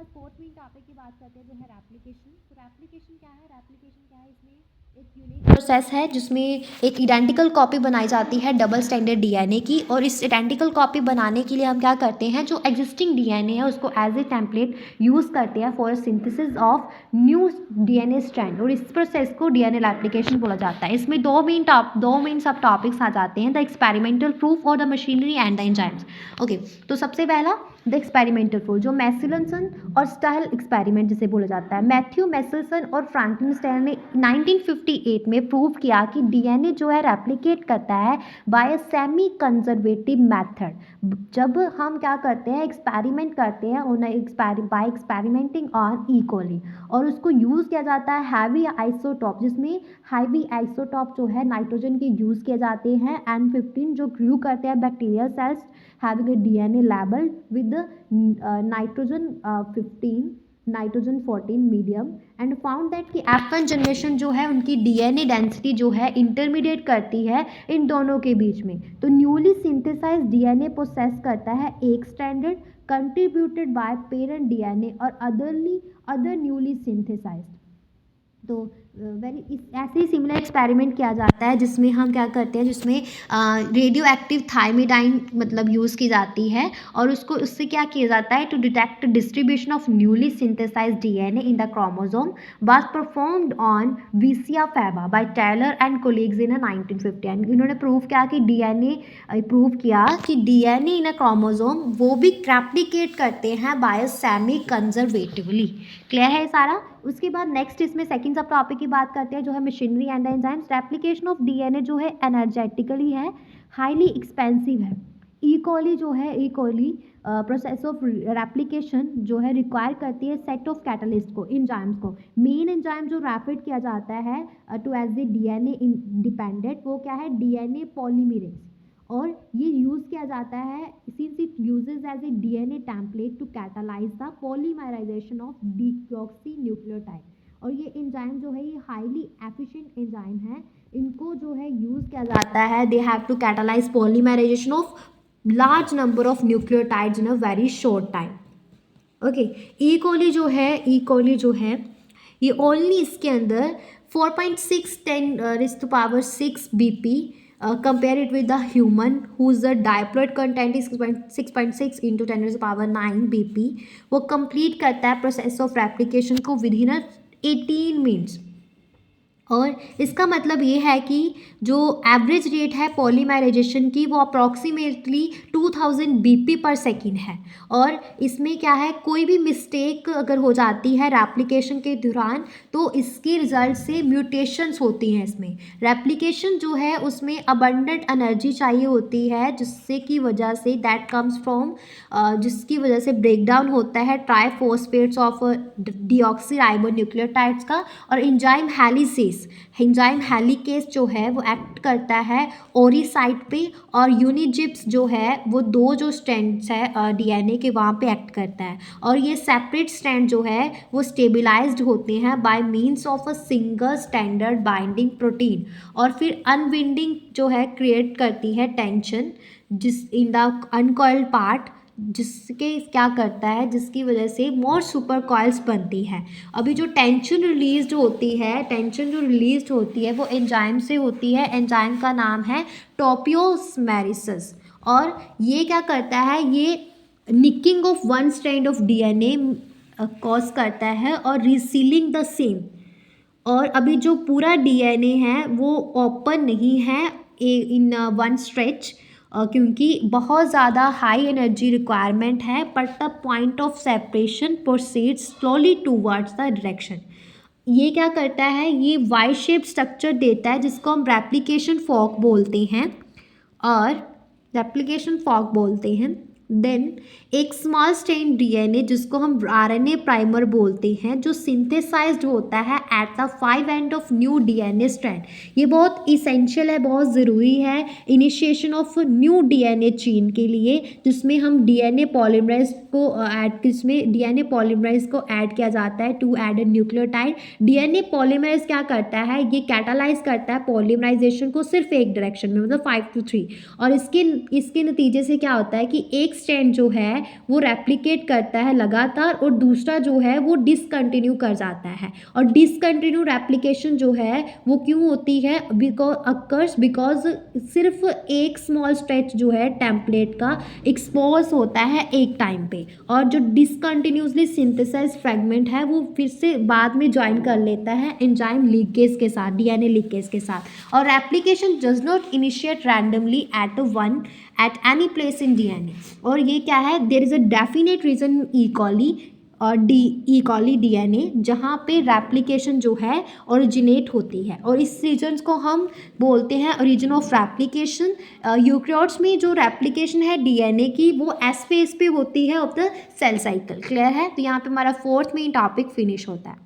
बाद fourth main topic की बात करते हैं जो है रेप्लिकेशन। तो रेप्लिकेशन क्या है? रेप्लिकेशन क्या है? इसमें एक यूनिक प्रोसेस है जिसमें एक आइडेंटिकल कॉपी बनाई जाती है डबल स्टैंडर्ड डीएनए की, और इस आइडेंटिकल कॉपी बनाने के लिए हम क्या करते हैं, जो एग्जिस्टिंग डीएनए है उसको एज ए टेम्पलेट यूज़ करते हैं for synthesis of new DNA strand, और इस प्रोसेस को डीएनए रेप्लिकेशन बोला जाता है। इसमें दो मेन सब टॉपिक्स आ जाते हैं, द एक्सपेरिमेंटल प्रूफ और the machinery and the enzymes. Okay, तो सबसे पहला द एक्सपेरिमेंटल प्रूफ, जो मैसेल्सन और स्टाइल एक्सपेरिमेंट जिसे बोला जाता है। मैथ्यू मैसेल्सन और फ्रैंकलिन स्टाइल ने 1958 में प्रूव किया कि डीएनए जो है रेप्लिकेट करता है by a semi conservative method. जब हम क्या करते हैं, एक्सपेरिमेंट करते हैं by experimenting on E coli, और उसको यूज़ किया जाता है हैवी आइसोटॉप, जिसमें हैवी आइसोटॉप जो है नाइट्रोजन के यूज़ किए जाते हैं, N15 जो ग्रू करते हैं bacterial cells having a DNA label with the nitrogen 15 nitrogen 14 medium, and found that कि F1 जनरेशन जो है उनकी डीएनए डेंसिटी जो है इंटरमीडिएट करती है इन दोनों के बीच में। तो न्यूली सिंथेसाइज डीएनए प्रोसेस करता है एक standard contributed by parent DNA और अदर न्यूली सिंथेसाइज्ड। तो ऐसे ही सिमिलर एक्सपेरिमेंट किया जाता है जिसमें हम क्या करते हैं, जिसमें रेडियो एक्टिव थायमिडाइन मतलब यूज़ की जाती है, और उससे क्या किया जाता है, to detect distribution of newly synthesize DNA in the chromosome was performed on Vicia faba by Taylor and colleagues in 1950। इन्होंने प्रूव किया कि डीएनए इन अ क्रोमोसोम वो भी रेप्लिकेट करते हैं बाय सेमी कंजर्वेटिवली। क्लियर है सारा? उसके बाद नेक्स्ट इसमें सेकंड सब टॉपिक की बात करते हैं जो है machinery and enzymes. Replication of DNA जो है एनर्जेटिकली है, हाईली एक्सपेंसिव है। ई कोली जो है, E coli process of replication जो है रिक्वायर करती है सेट ऑफ कैटलिस्ट को, एंजाइम्स को। मेन एंजाइम जो रैपिड किया जाता है to as a DNA independent, वो क्या है, डीएनए पॉलीमरेज, और ये यूज़ किया जाता है since it uses as a DNA template to catalyse the polymerisation of deoxy nucleotide. और ये एंजाइम जो है ये हाईली एफिशिएंट एंजाइम है, इनको जो है यूज़ किया जाता है, they have to catalyse polymerization of large number of nucleotides in a very short time. Okay, E coli जो है ये ओनली इसके अंदर 4.6 10⁻⁶ BP compare it with the human whose the diploid content is 6.6 into 10⁹ BP। वो complete करता है process of replication को with in 18 minutes. और इसका मतलब ये है कि जो एवरेज रेट है पॉलीमराइजेशन की वो अप्रॉक्सीमेटली 2000 BP पर सेकेंड है। और इसमें क्या है, कोई भी मिस्टेक अगर हो जाती है रेप्लिकेशन के दौरान तो इसके रिजल्ट से म्यूटेशंस होती हैं। इसमें रेप्लिकेशन जो है उसमें अबंडेंट एनर्जी चाहिए होती है, जिससे की वजह से दैट कम्स फ्रॉम जिसकी वजह से ब्रेकडाउन होता है ट्राइफॉस्फेट्स ऑफ डीऑक्सीराइबोन्यूक्लियोटाइड्स का। और एंजाइम हेलिकेस जो है वो एक्ट करता है ओरी साइट पे, और यूनिजिप्स जो है वो दो जो स्ट्रैंड्स है डीएनए के वहाँ पे एक्ट करता है, और ये सेपरेट स्ट्रैंड जो है वो स्टेबलाइज्ड होते हैं by means of a single standard binding protein. और फिर अनविंडिंग जो है क्रिएट करती है टेंशन जिस इन द अनकॉइल्ड पार्ट, जिसके क्या करता है, जिसकी वजह से मोर सुपर कॉइल्स बनती है। अभी जो टेंशन रिलीज होती है वो एंजाइम से होती है। एंजाइम का नाम है टोपियोस्मेरिसिस, और ये क्या करता है, ये nicking of one strand of DNA cause करता है और रीसीलिंग द सेम। और अभी जो पूरा डीएनए है वो ओपन नहीं है इन वन स्ट्रेच, क्योंकि बहुत ज़्यादा हाई एनर्जी रिक्वायरमेंट है, but the point of separation proceeds slowly towards the direction. ये क्या करता है, ये वाई शेप स्ट्रक्चर देता है जिसको हम रेप्लिकेशन फॉर्क बोलते हैं। देन एक स्मॉल स्ट्रैंड डीएनए जिसको हम आरएनए प्राइमर बोलते हैं, जो सिंथेसाइज्ड होता है at the 5 end of new DNA strand. ये बहुत इसेंशियल है, बहुत ज़रूरी है initiation of new DNA chain के लिए, जिसमें हम डीएनए पॉलीमरेज को ऐड किया जाता है to add a nucleotide. DNA polymerase क्या करता है, ये कैटालाइज करता है पॉलीमराइजेशन को सिर्फ एक डायरेक्शन में, मतलब 5 to 3। और इसके नतीजे से क्या होता है कि एक स्ट्रैंड जो है वो रेप्लिकेट करता है लगातार और दूसरा जो है वो डिसकंटिन्यू कर जाता है। और डिसकंटिन्यू रेप्लिकेशन जो है वो क्यों होती है, बिकॉज सिर्फ एक स्मॉल स्ट्रेच जो है टेम्पलेट का एक्सपोज होता है एक टाइम पे, और जो डिसकंटिन्यूसली सिंथेसाइज फ्रेगमेंट है वो फिर से बाद में ज्वाइन कर लेता है एंजाइम लीकेज के साथ, डीएनए लीकेज के साथ। और replication does not initiate randomly at any place in DNA. और ये क्या है, there is a definite region E coli और ई कॉली डीएनए जहाँ पे रेप्लिकेशन जो है ओरिजिनेट होती है, और इस रीजन को हम बोलते हैं ओरिजिन ऑफ रेप्लिकेशन। यूकैरियोट्स में जो रेप्लिकेशन है डीएनए की वो एस फेज पे होती है of the cell cycle. Clear है? तो यहाँ पे हमारा 4th मेन टॉपिक फिनिश होता है।